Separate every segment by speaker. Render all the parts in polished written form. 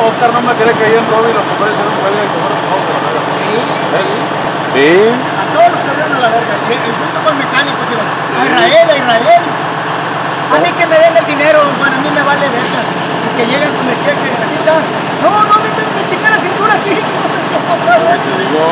Speaker 1: Oscar no me cree que ahí en Robbie los mujeres se un huelga y se fueron todos a la verga.
Speaker 2: Sí.
Speaker 3: A todos los que vieron a la verga. Y junto con mecánicos, digo, a Israel. A mí que me den el dinero, bueno, a mí me vale verga. Y que lleguen con el cheque, aquí está. No, me chinga la cintura aquí.
Speaker 1: Te digo.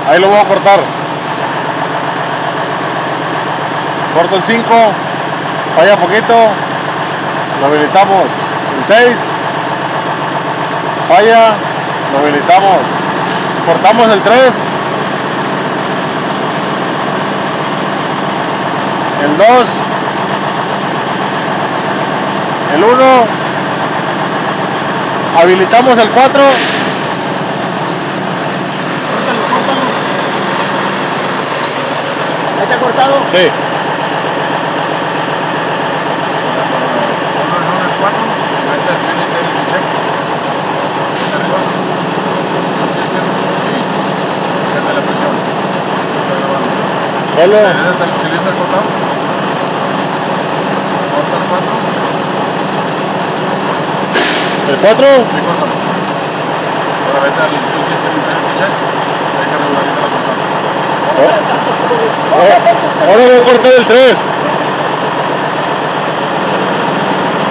Speaker 2: Ahí lo voy a cortar. Corto el 5. Falla poquito. Lo habilitamos. El 6. Falla. Lo habilitamos. Cortamos el 3. El 2. El 1. Habilitamos el 4.
Speaker 3: ¿Ya te ha cortado?
Speaker 2: Sí. Solo.
Speaker 1: ¿El cilindro cortado? ¿Corta el 4?
Speaker 2: ¿El 4?
Speaker 1: Sí, córtalo. Ahora vete al sistema inteligente check. Hay que regularizar la cortada.
Speaker 2: Ahora voy a cortar el 3.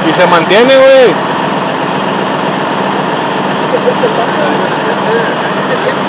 Speaker 2: Y se mantiene, güey.
Speaker 3: Se siente el barco. Se siente.